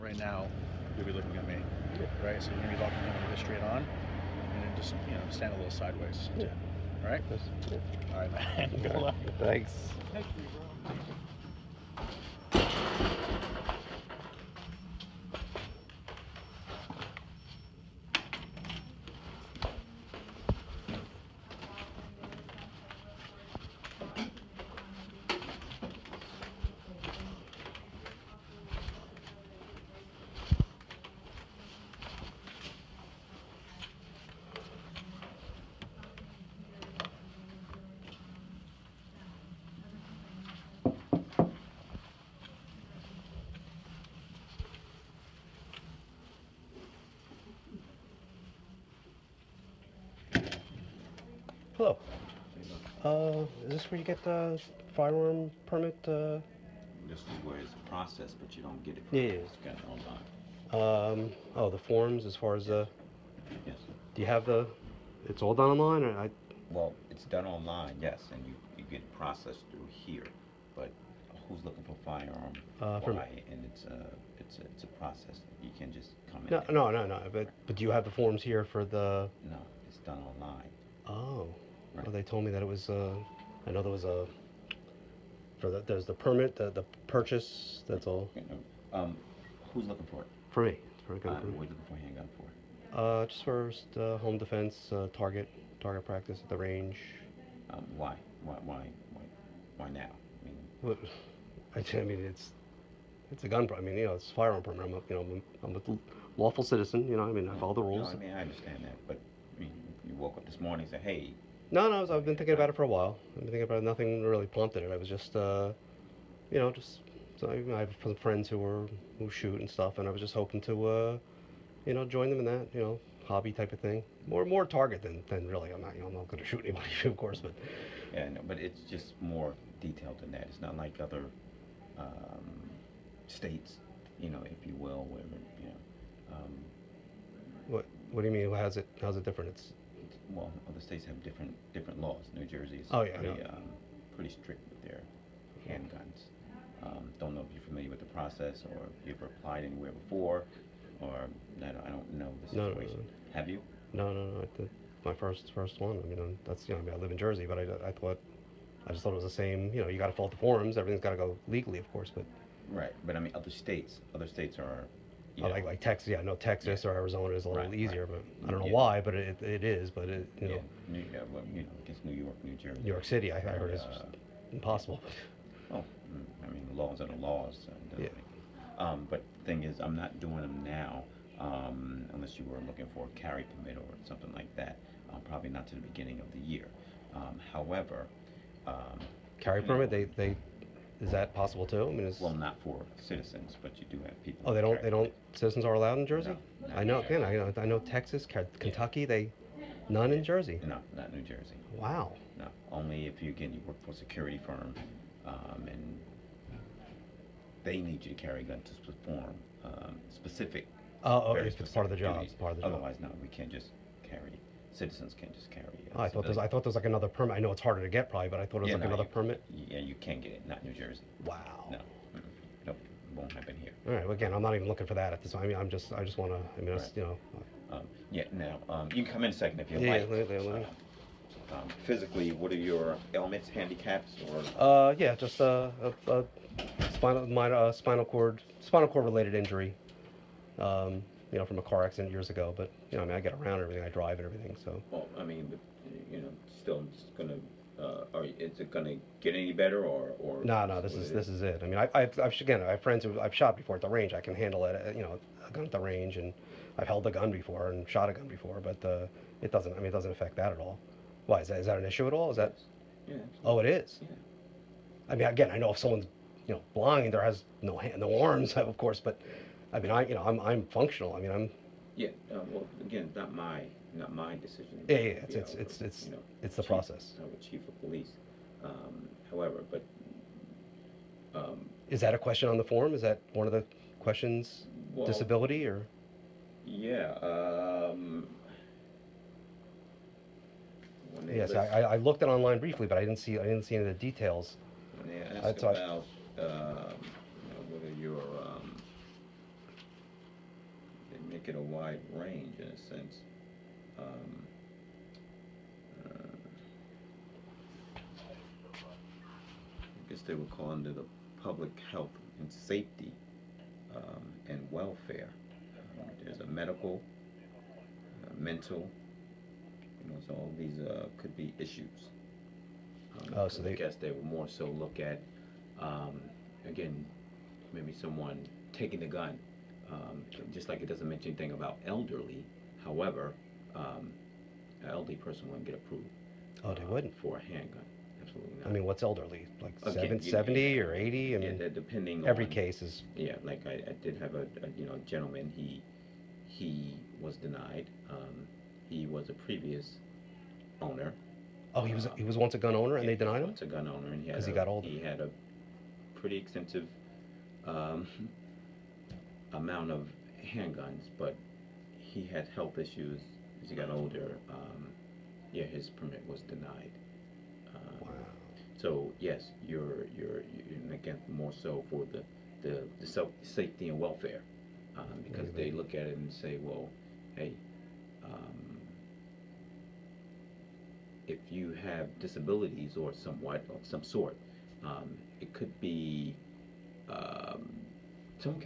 right now, you'll be looking at me, right? So you're gonna be talking to him like this straight on, and then just stand a little sideways. Yeah. All right. Yes. Yeah. All right, man. Okay. Good luck. Thanks. Thank you, bro. Hello. Is this where you get the firearm permit? This is where it's processed, but you don't get it from Yeah. It's got it online. Oh, the forms as far as Yes. do you have the? It's all done online, or Well, it's done online, yes, and you get it processed through here. But who's looking for firearm? Why? And it's a process. You can just come in. No. But do you have the forms here for the? No, it's done online. Oh. Right. Well, they told me that it was. I know there was a. There's the permit, the purchase. That's all. Okay, no. Who's looking for it? For me. For a gun. What are you looking for a handgun for? Just for home defense, target practice at the range. Why? Why now? I mean, What, I mean, it's a gun. I mean, it's a firearm permit. I'm a lawful citizen. I mean, I follow the rules. No, I mean, I understand that, but I mean, you woke up this morning and said, "Hey." No, I've been thinking about it for a while. I've been thinking about it. Nothing really prompted it. I was just, just. So I have some friends who shoot and stuff, and I was just hoping to, join them in that, hobby type of thing. More target than really. I'm not going to shoot anybody, of course, but. Yeah, no, but it's just more detailed than that. It's not like other states, if you will, where What do you mean? How's it different? well, other states have different laws. New Jersey is pretty strict with their handguns. Don't know if you're familiar with the process or if you've applied anywhere before, or I don't know the situation. No. Have you? No. My first one. I mean, that's I mean, I live in Jersey, but I just thought it was the same. You got to fill out the forms. Everything's got to go legally, of course, but. Right, but I mean, other states are. Like Texas, I know Texas or Arizona is a little easier, but I don't know Yeah. why, but it is, but it, Well, I guess New York, New Jersey. New York City, I heard is impossible. Oh, I mean, the laws are the laws. So Yeah. But the thing is, I'm not doing them now, unless you were looking for a carry permit or something like that. Probably not to the beginning of the year. However, Carry permit, they is that possible too? I mean, well, not for citizens, but you do have people. Oh, they don't. Citizens are allowed in Jersey. No, I know. Again, I know Texas, Kentucky. None in Jersey. No, not New Jersey. Wow. No, only if you work for a security firm, and they need you to carry a gun to perform specific. If it's part of the job. duties. It's part of the job. Otherwise, no, we can't just carry. Citizens can't just carry. I thought there was like another permit. I know it's harder to get probably, but I thought it was another permit. Yeah, you can't get it. Not New Jersey. Wow. No. Nope. Won't happen here. All right. Well, again, I'm not even looking for that at this time. I mean, I just want to. I mean, Yeah. Now, you can come in a second if you Yeah, like. let me- Physically, what are your ailments, handicaps, or? Yeah, just a spinal cord related injury. From a car accident years ago. But I mean, I get around and everything. I drive and everything. So. Well, I mean, but still, just gonna. Is it gonna get any better, or? No. This is it. I mean, I have friends who I've shot before at the range. I can handle it. A gun at the range, and I've held a gun before and shot a gun before. But it doesn't. I mean, it doesn't affect that at all. Why is that an issue at all? Is that? Yeah. Oh, it is. Yeah. I mean, again, I know if someone's blind or has no arms, of course, but I mean, I'm functional. I mean, I'm. Yeah. Well, again, not my decision. Yeah. It's the process. Chief of police. However, but. Is that a question on the form? Is that one of the questions? Well, disability or? Yeah. Yes, I looked at online briefly, but I didn't see any of the details. When they ask about whether you're make it a wide range in a sense. I guess they would call under the public health and safety and welfare. There's a medical, mental, so all these could be issues. So I guess they would more so look at, again, maybe someone taking the gun, just like it doesn't mention anything about elderly. However, an elderly person wouldn't get approved. Oh, they wouldn't? For a handgun. Absolutely not. I mean, what's elderly? Like Again, 70 or 80? I mean, depending every on, case is... Yeah, like I did have a gentleman, he was denied. He was a previous owner. Oh, he was once a gun owner and they denied him? Once a gun owner, and because he got older. He had a pretty extensive amount of handguns, but he had health issues as he got older. His permit was denied. Wow. So yes, you're again more so for the safety and welfare, because they look at it and say, well, hey, if you have disabilities or somewhat of some sort, it could be someone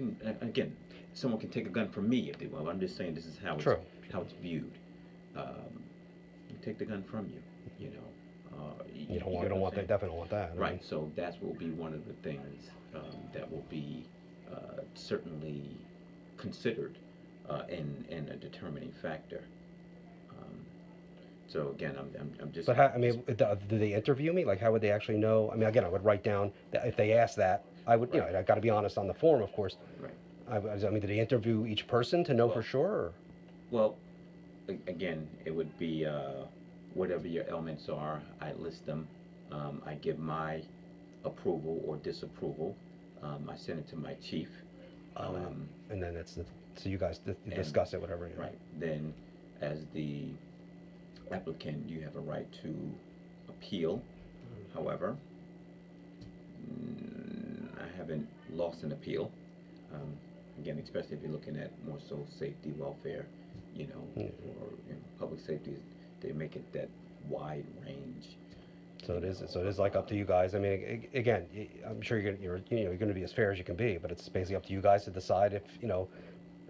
can take a gun from me if they will. I'm just saying this is how it's viewed. Take the gun from you, you don't want that. Definitely don't want that. Right. I mean, so that will be one of the things that will be certainly considered in a determining factor. So again, I'm just. But how, I mean, do they interview me? Like, how would they actually know? I mean, again, I would write down that if they ask that, I would, right. I got to be honest on the form, of course. Right. I mean, do they interview each person to know for sure? Or? Well, again, it would be whatever your elements are. I list them. I give my approval or disapproval. I send it to my chief. And then so you guys discuss it, whatever. Right. Then, as the applicant, you have a right to appeal. However, I haven't lost an appeal. Again, especially if you're looking at more so safety, welfare, or public safety, they make it that wide range. So it is. So it is like up to you guys. I mean, again, I'm sure you're going to be as fair as you can be, but it's basically up to you guys to decide if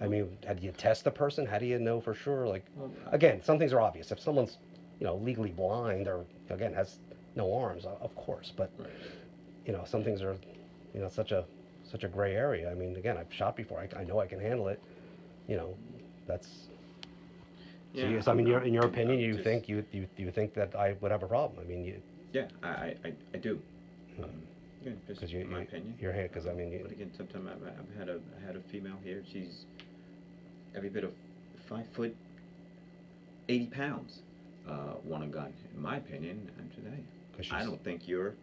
I mean, how do you test a person? How do you know for sure? Like, again, some things are obvious. If someone's, legally blind or, again, has no arms, of course. But, right. Some things are, such a gray area. I mean, again, I've shot before. I know I can handle it. That's. Yeah, so, I mean, in your opinion, you think that I would have a problem? I mean, Yeah, I do. Yeah, just my opinion. Your hand, because I mean. But again, sometimes I had a female here. She's every bit of 5 foot, 80 pounds. Want a gun? In my opinion, and today, I don't think you're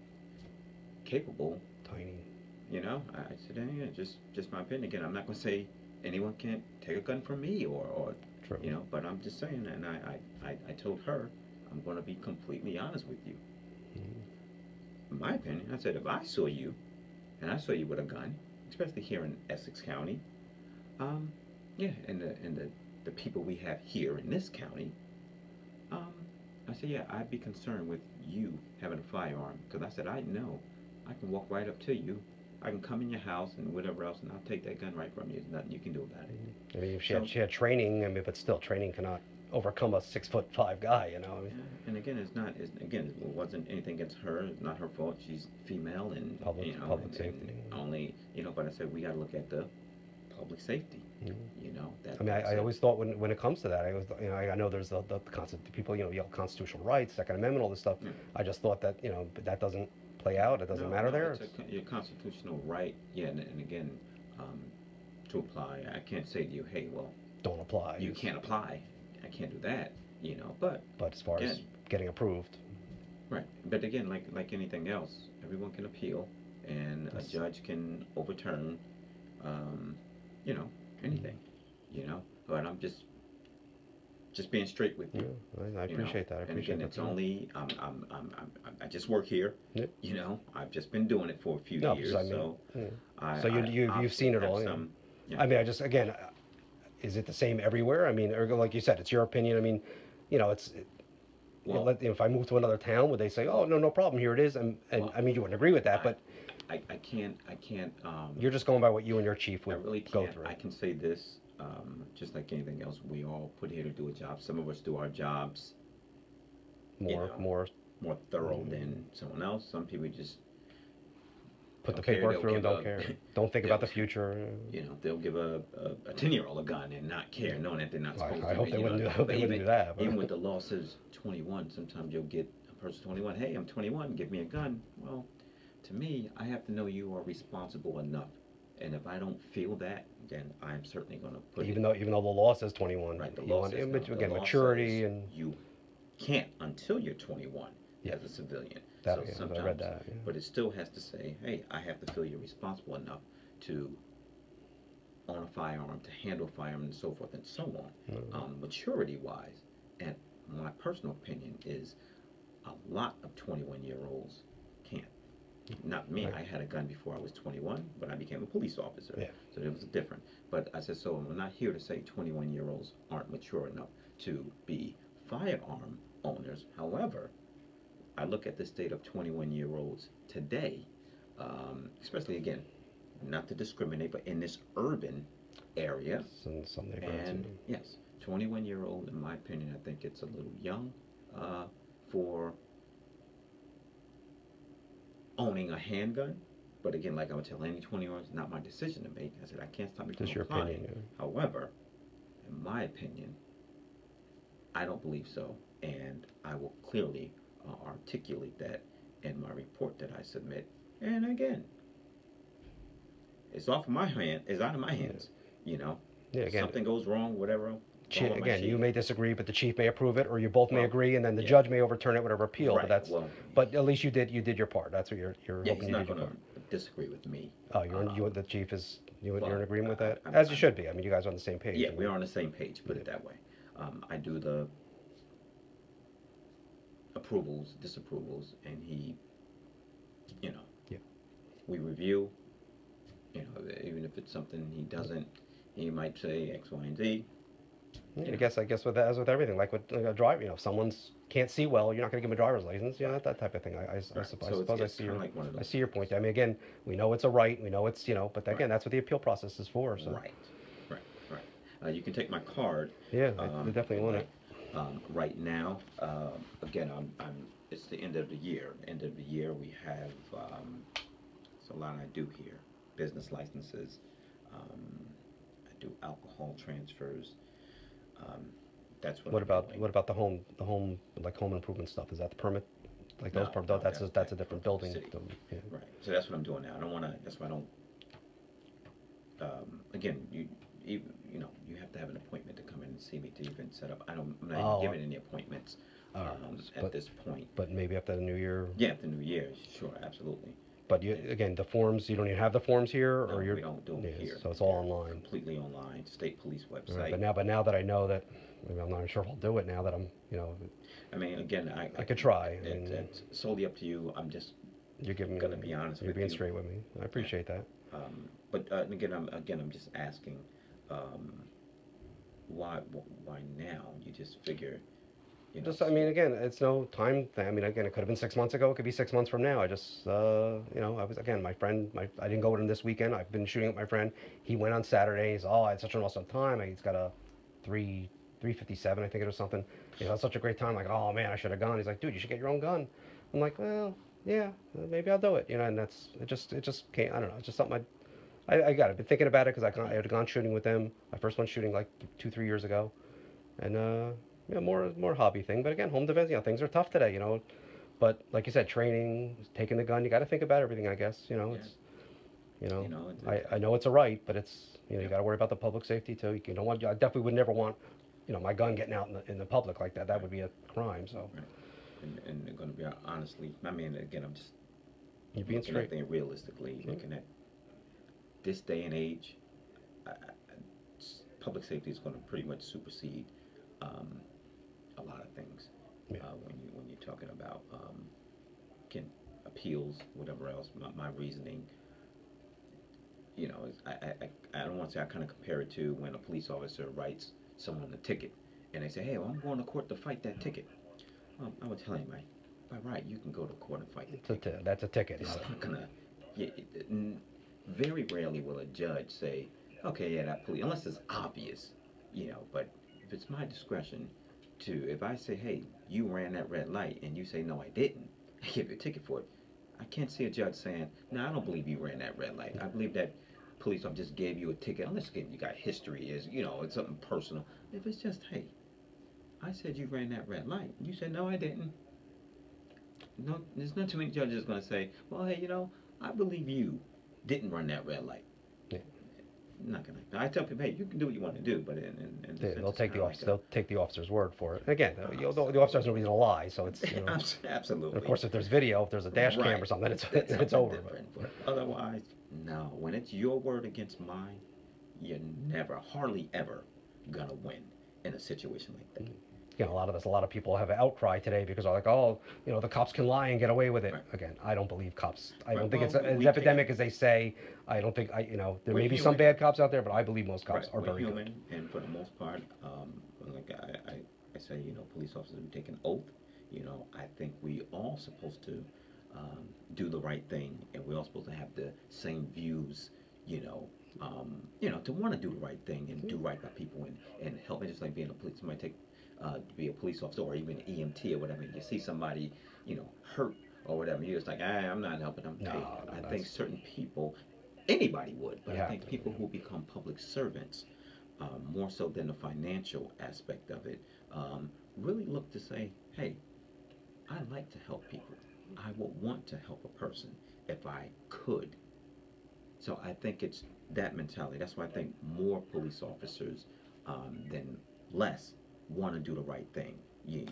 capable. Tiny. I said, yeah, just my opinion. Again, I'm not going to say anyone can't take a gun from me or True. But I'm just saying, and I told her I'm going to be completely honest with you. In my opinion, I said, if I saw you, and I saw you with a gun, especially here in Essex County, and the people we have here in this county, I said, yeah, I'd be concerned with you having a firearm, because I said, I know I can walk right up to you, I can come in your house and whatever else, and I'll take that gun right from you. There's nothing you can do about it. I mean, if she had training, I mean, but still, training cannot overcome a 6'5" guy, I mean. Yeah, and again, it wasn't anything against her. It's not her fault. She's female and public safety. And only but I said we got to look at the public safety. I mean, I always thought when it comes to that, I know there's the people yell constitutional rights, Second Amendment, all this stuff. Yeah. I just thought that but that doesn't play out. It doesn't matter there. It's your constitutional right. Yeah, and again, to apply, I can't say to you, hey, well, don't apply. You can't apply. I can't do that, but as far as getting approved, right? But again, like anything else, everyone can appeal, and a judge can overturn, anything, But I'm just being straight with you. I appreciate that. I appreciate and again, that. it's only I just work here. Yep. I've just been doing it for a few years. So you've seen it all. I mean, is it the same everywhere? I mean, or like you said, it's your opinion. I mean, you know, Well, if I move to another town, would they say, "Oh, no, no problem, here it is"? And well, I mean, you wouldn't agree with that, but I can't. you're just going by what you and your chief I would really go can't. through. I can say this, just like anything else, we all put here to do a job. Some of us do our jobs More more thorough than someone else. Some people just put the don't care. paperwork They'll through and give don't care. Don't think about the they'll- future. they'll give a 10-year-old a gun and not care, knowing that they're not supposed to. I hope they wouldn't do. I hope But they wouldn't do that. But even when the law says 21, sometimes you'll get a person 21. Hey, I'm 21. Give me a gun. Well, to me, I have to know you are responsible enough. And if I don't feel that, then I'm certainly going to put even though the law says 21, right. The you law want, says, again, the law maturity says and you can't until you're 21 Yeah. as a civilian. that. So Yeah, sometimes, I read that. Yeah. but it still has to say, hey, I have to feel you're responsible enough to own a firearm, to handle a firearm, and so forth and so on. Maturity-wise, and my personal opinion is, a lot of 21-year-olds can't. Not me. Right. I had a gun before I was 21, but I became a police officer. Yeah. So it was different. But I said, so I'm not here to say 21-year-olds aren't mature enough to be firearm owners. However, I look at the state of 21-year-olds today, especially, again, not to discriminate, but in this urban area. Some neighborhoods. And yes, 21-year-old, in my opinion, I think it's a little young for owning a handgun. But again, like I would tell any 20-year-olds, not my decision to make. I said, I can't stop you from Just your applying. opinion. Yeah. However, in my opinion, I don't believe so. And I will clearly articulate that in my report that I submit. And again, it's off of my hand. It's out of my hands. You know, Yeah. Again, something goes wrong, whatever. again, you may disagree, but the chief may approve it, or you both may Well, agree, and then the yeah. judge may overturn it, whatever appeal. Right, But that's. well, but at least you did your part. That's what you're Yeah, hoping he's you not did your going part. to disagree with me. Oh, the chief is you're in agreement with that, I'm- as you should be. I mean, you guys are on the same page. Yeah, I mean, we're on the same page. Put it that way. I do the approvals, disapprovals, and he, Yeah. we review. Even if it's something he doesn't, he might say X, Y, and Z. Yeah, I guess with that, as with everything, like with a driver, if someone's can't see well, you're not going to give him a driver's license, that type of thing. I suppose I see your like one of those I see your point. I mean, again, we know it's a right, we know it's but again, that's what the appeal process is for. So Right. You can take my card. yeah, I definitely want it. Right now, again, it's the end of the year. End of the year, we have it's a lot I do here. Business licenses. I do alcohol transfers. That's what. What I'm about doing. the home like home improvement stuff? Is that the permit? Like those No, that's a different building. city. Yeah. Right. So that's what I'm doing now. I don't want to. That's why I don't. Again, you have to have an appointment to come in and see me to even set up. I'm not even giving any appointments at this point. But maybe after the new year. Yeah, after New Year, sure, absolutely. But again, the forms, you don't even have the forms here, No, or we don't do them here. So it's all They're online. Completely online. State police website. Right, but now that I know that, I'm not even sure if I'll do it now that I'm, I mean, again, I could try. It's solely up to you. I'm just you're giving me. gonna be honest You're with being you. straight with me. I appreciate that. But again, I'm just asking, why now? You just figure, I mean, again, it's no time thing. I mean, again, it could have been 6 months ago. It could be 6 months from now. I just, I was, again, my friend, I didn't go with him this weekend. I've been shooting with my friend. He went on Saturday. He's, I had such an awesome time. He's got a 357, I think it was something. He had such a great time. Like, oh man, I should have gone. He's like, dude, you should get your own gun. I'm like, well, yeah, maybe I'll do it. And it just can't, I don't know. It's just something I got. I've been thinking about it because I had gone shooting with them. My first one shooting like 2-3 years ago. And, more hobby thing, but again, home defense. Things are tough today. But like you said, training, taking the gun, you got to think about everything. I guess. It's. I know it's a right, but it's. You got to worry about the public safety too. You know what? I definitely would never want, my gun getting out in the public like that. That would be a crime. So. Right. And they're going to be honestly. I mean, again, I'm just. You're being looking straight. at things realistically, looking at this day and age, public safety is going to pretty much supersede a lot of things. Yeah. When you're talking about appeals, whatever else, my reasoning, you know, I don't want to say, I kind of compare it to when a police officer writes someone a ticket and they say, hey, well, I'm going to court to fight that ticket. I would tell him, by right, you can go to court and fight the ticket. That's a ticket. It's not gonna. Very rarely will a judge say, okay, yeah, that police, unless it's obvious, you know. But if it's my discretion if I say, hey, you ran that red light, and you say, no, I didn't, I give you a ticket for it. I can't see a judge saying, no, I don't believe you ran that red light. I believe that police officer just gave you a ticket, unless you got history, you know, it's something personal. If it's just, hey, I said you ran that red light, you said, no, I didn't. No, there's not too many judges going to say, well, hey, you know, I believe you didn't run that red light. Yeah. I'm not gonna. I tell people, hey, you can do what you want to do, but they'll take the officer. They'll take the officer's word for it. Again, the officer has no reason to lie, so it's you know, absolutely. Of course, if there's video, if there's a dash cam or something, it's over. But otherwise, no. When it's your word against mine, you're hardly ever gonna win in a situation like that. You know, a lot of people have an outcry today because they're like, oh, you know, the cops can lie and get away with it. Right. Again, I don't believe cops. I don't think it's as epidemic as they say. I don't think, you know, there may be some bad cops out there, but I believe most cops are very human, good. And for the most part, like I say, you know, police officers who take an oath, you know, I think we all supposed to do the right thing, and we're all supposed to have the same views, you know, to want to do the right thing and do right by people and help. It's just like being a police. Somebody to be a police officer or even an EMT or whatever. You see somebody, you know, hurt or whatever, you're just like, I'm not helping them. No, I think certain people, anybody would, but I think people who become public servants, more so than the financial aspect of it, really look to say, hey, I like to help people. I would want to help a person if I could. So I think it's that mentality. That's why I think more police officers than less want to do the right thing.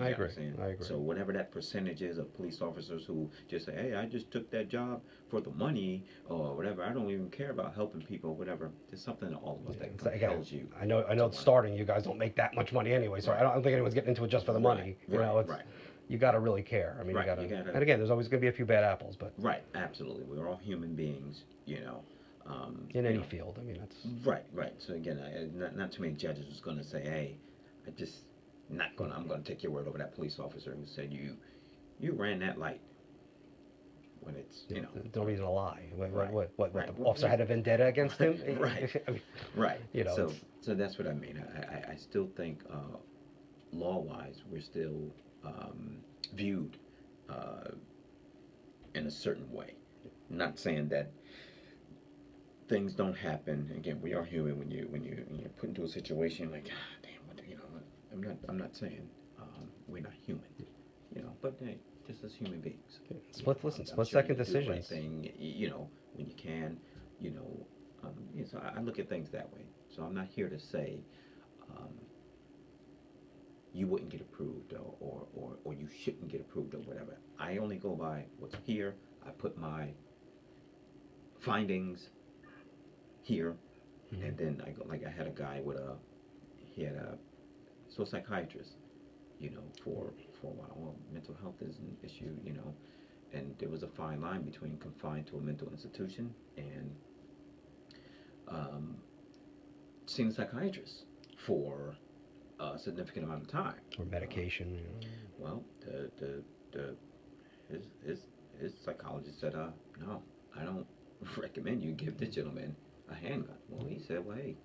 I agree. I agree. So whatever that percentage is of police officers who just say, hey, I just took that job for the money or whatever, I don't even care about helping people or whatever, there's something in all of us that compels you. I know it's starting, you guys don't make that much money anyway, so I don't think anyone's getting into it just for the money. You know, it's, you got to really care. I mean, you gotta, and again, there's always going to be a few bad apples, but. Right, absolutely. We're all human beings, you know. In any field, I mean, that's. Right. So again, not too many judges is going to say, hey, I'm going to take your word over that police officer who said you ran that light. When it's, you know. No reason to lie. What the officer had a vendetta against him? Right. I mean, right. You know. So that's what I mean. I still think law-wise we're still viewed in a certain way. Not saying that things don't happen. Again, we are human. When you're put into a situation like, damn, you know, I'm not saying we're not human, you know, but hey, just as human beings. Split-second decisions. Right thing, you know, when you can, you know. So I look at things that way. So I'm not here to say you wouldn't get approved or you shouldn't get approved or whatever. I only go by what's here. I put my findings here, and then I go, like I had a guy so psychiatrist, you know, for a while. Well, mental health is an issue, you know, and there was a fine line between confined to a mental institution and seeing a psychiatrist for a significant amount of time. Or medication. You Well, know. his psychologist said, no, I don't recommend you give this gentleman a handgun. Well, he said, well, hey,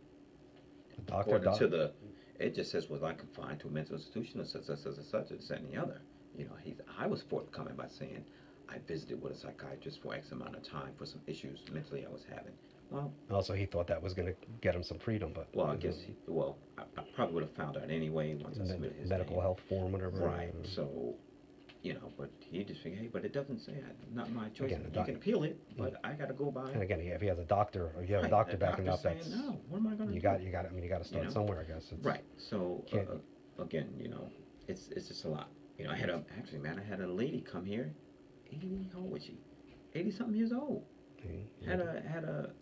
according to it just says, was I confined to a mental institution or such, this, and the other. You know, I was forthcoming by saying I visited with a psychiatrist for X amount of time for some issues mentally I was having. Well, also he thought that was going to get him some freedom, but well, I guess I probably would have found out anyway once I submitted his medical health form, whatever. Right. So, you know, but he just figured, hey, but it doesn't say not my choice. Again, you can appeal it, but I got to go by. And again, if he has a doctor or you have a doctor backing up, that's no. What am I going to do? I mean, you got to start somewhere, I guess. Right. So again, you know, it's just a lot. You know, I had a lady come here. 80, how old was she? 80-something years old.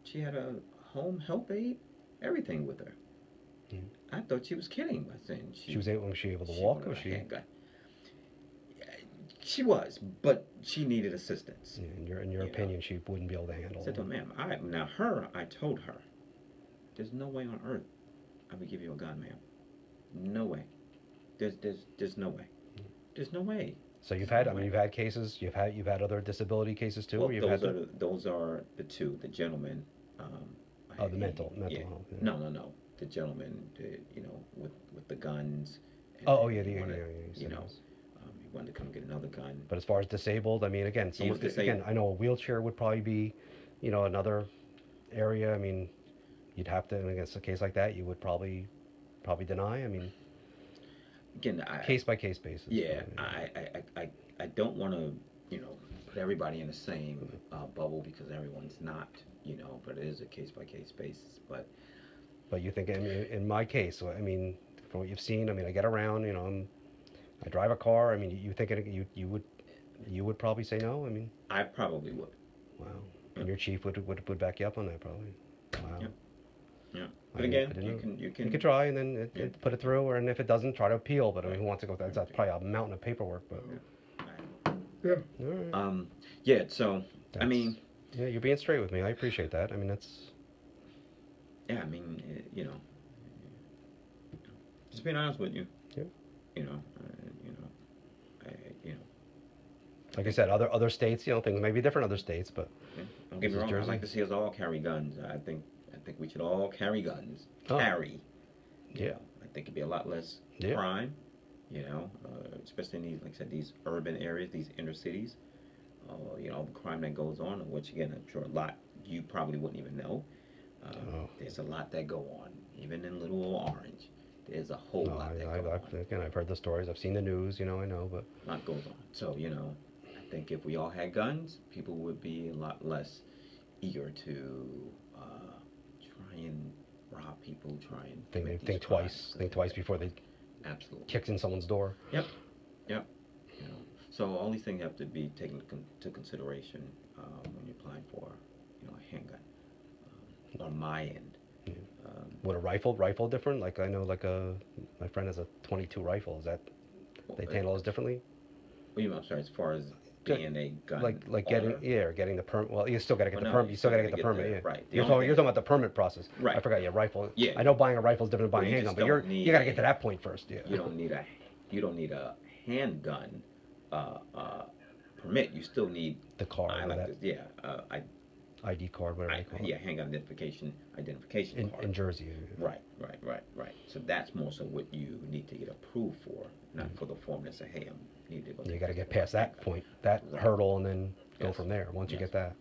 She had a home help aide, everything with her. I thought she was kidding by saying she was able to walk, or she? She was, but she needed assistance. Yeah, in your opinion, she wouldn't be able to handle I said to her, ma'am, I told her, there's no way on earth I would give you a gun, ma'am. No way. There's no way. There's no way. So you've had, you've had cases, you've had other disability cases too? Well, those are the two, the gentleman. The mental health. Yeah. No. The gentleman, with the guns. He wanted to come get another gun. But as far as disabled, I mean, again, I know a wheelchair would probably be, another area. I mean, you'd have to, against a case like that, you would probably deny. I mean, again, case by case basis. Yeah, I don't want to, put everybody in the same bubble, because everyone's not, but it is a case by case basis. But you think, I mean, in my case, I mean, from what you've seen, I mean, I get around, I drive a car. I mean, you think you would probably say no? I mean, I probably would. Wow. And your chief would back you up on that, probably. Wow. Yep. Yeah. But again, you can try and then put it through, and if it doesn't, try to appeal. But I mean, who wants to go? That's probably a mountain of paperwork. But Yeah. all right. Yeah. So I mean, yeah, you're being straight with me. I appreciate that. I mean, that's. Yeah, I mean, just being honest with you. Yeah. I Like I said, other states, things may be different in other states, but. Yeah. Don't get me wrong. I'd like to see us all carry guns. I think we should all carry guns. Oh. Carry. Yeah. I think it'd be a lot less crime. Especially in these, like I said, these urban areas, these inner cities. The crime that goes on, which again, I'm sure a lot you probably wouldn't even know. There's a lot that go on, even in Little Old Orange. There's a whole lot that goes on. Again, I've heard the stories. I've seen the news. I know, but a lot goes on. So I think if we all had guns, people would be a lot less eager to try and rob people, try and think twice before they kicked in someone's door. Yep. So all these things have to be taken into consideration when you're applying for a handgun. On my end. Yeah. Would a rifle different? Like I know, my friend has a .22 rifle. Is that they handle those differently? I'm sorry. As far as being a gun, like getting the permit. Well, you still got to get the permit. You still got to get the permit. Yeah. Right. You're talking about the permit process. Right. I forgot. Yeah, rifle. Yeah. I know buying a rifle is different than buying a handgun, but you got to get to that point first. Yeah. You don't need a handgun permit. You still need the card. ID card, whatever they call it. Yeah, handgun identification card. In Jersey. Right. So that's more so what you need to get approved for, not for the form that say, hey, I need to go. You got to get past that point, that hurdle, and then go from there. Once you get that.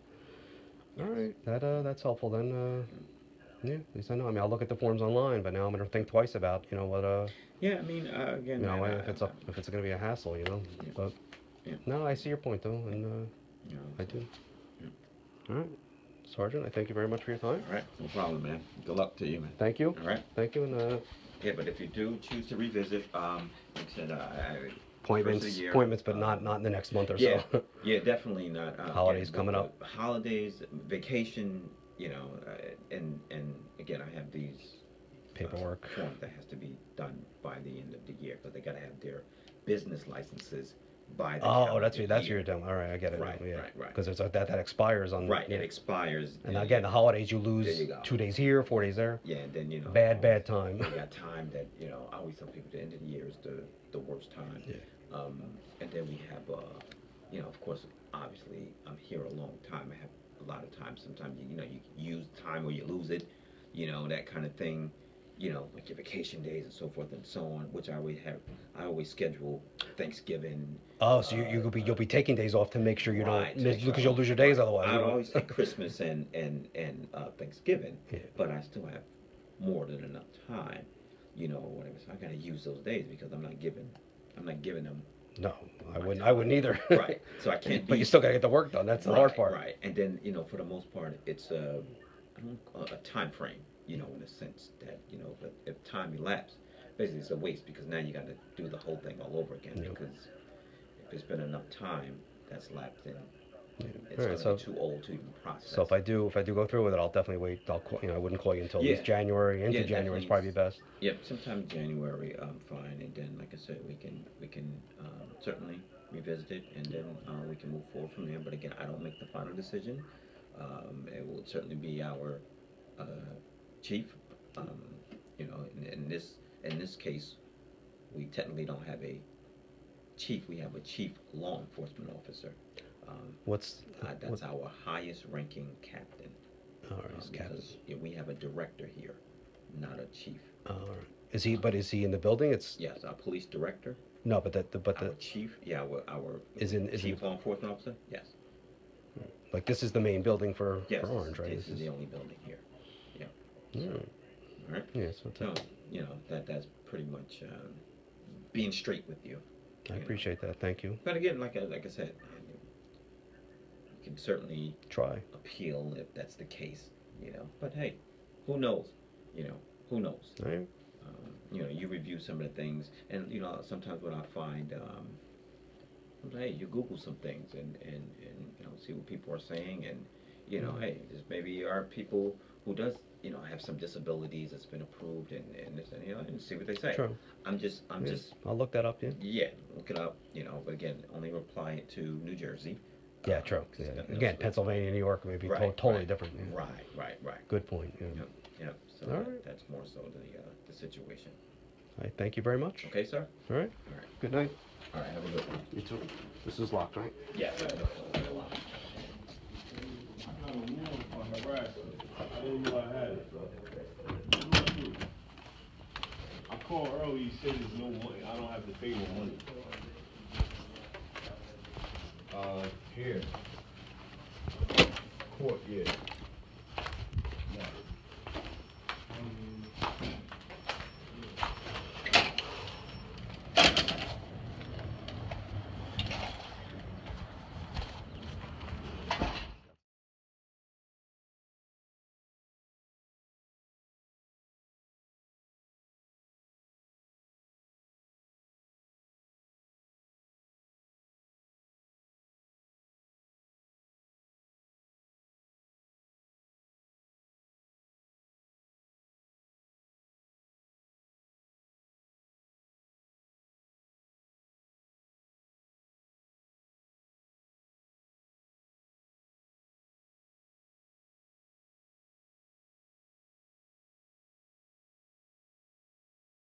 All right, that's helpful then. Yeah, at least I know. I mean, I'll look at the forms online, but now I'm going to think twice about, what. Yeah, I mean, again. if it's going to be a hassle, But no, I see your point though, and I do. Yeah. All right. Sergeant, I thank you very much for your time. All right, no problem, man. Good luck to you, man. Thank you. All right. Thank you, and yeah, but if you do choose to revisit, like I said, appointments, but not in the next month or so. So. Yeah, definitely not. Holidays coming up. Holidays, vacation, and again, I have these paperwork forms that has to be done by the end of the year, because they got to have their business licenses by the that's what you're doing. All right, I get it. Right. Because it's that expires on. Right, it expires. And again, the holidays, you lose 2 days here, 4 days there. Yeah, and then bad time. You got time that I always tell people the end of the year is the worst time. Yeah. And then we have of course, obviously I'm here a long time. I have a lot of time. Sometimes you use time or you lose it, that kind of thing. Like your vacation days and so forth and so on, which I always schedule Thanksgiving. Oh, so you'll be taking days off to make sure you don't miss, because you'll lose your days otherwise. I always take Christmas and Thanksgiving, yeah. But I still have more than enough time, whatever. So I gotta use those days, because I'm not giving them. No, I wouldn't either. Right. So I can't. But you still gotta get the work done. That's the hard part. Right. And then for the most part, it's a time frame. In a sense that, but if time elapsed, basically it's a waste, because now you got to do the whole thing all over again. Yeah. Because if it's been enough time that's lapsed in, it's right, going to be too old to even process. So if I do go through with it, I'll definitely wait. I'll call, I wouldn't call you until at least January. Into January is probably best. Yep, sometime January, fine. And then, like I said, we can certainly revisit it, and then we can move forward from there. But again, I don't make the final decision. It will certainly be our chief. You know, in this case, we technically don't have a chief. We have a chief law enforcement officer. That's our highest ranking captain. All right, captain. Yeah, we have a director here, not a chief. All right. Is he in the building? Yes, our police director. No, but our chief. Yeah, our chief law enforcement officer. Yes. Like this is the main building for Orange, right? This is the only building here. Yeah. So, all right. Yeah. So you know that's pretty much being straight with you. I appreciate that. Thank you. But again, like I said, you can certainly try appeal if that's the case. You know, but hey, who knows? You know, who knows? Right. You know, you review some of the things, and you know, sometimes what I find, hey, you Google some things and you know, see what people are saying, and you know, hey, there's maybe are people who does, you know, have some disabilities that's been approved and this, and you know, and see what they say. True. I'm just. I'll look that up. Yeah. Yeah, look it up. You know, but again, only apply it to New Jersey. Yeah, true. Yeah. Again, Pennsylvania, New York may be totally different. Yeah. Right. Good point. Yeah. Yep. So that's more so the situation. All right. Thank you very much. Okay, sir. All right. All right. Good night. All right. Have a good one. You too. This is locked, right? Yeah. I didn't know I had it. I called earlier, he said there's no money. I don't have to pay no money. Here. Court, yeah.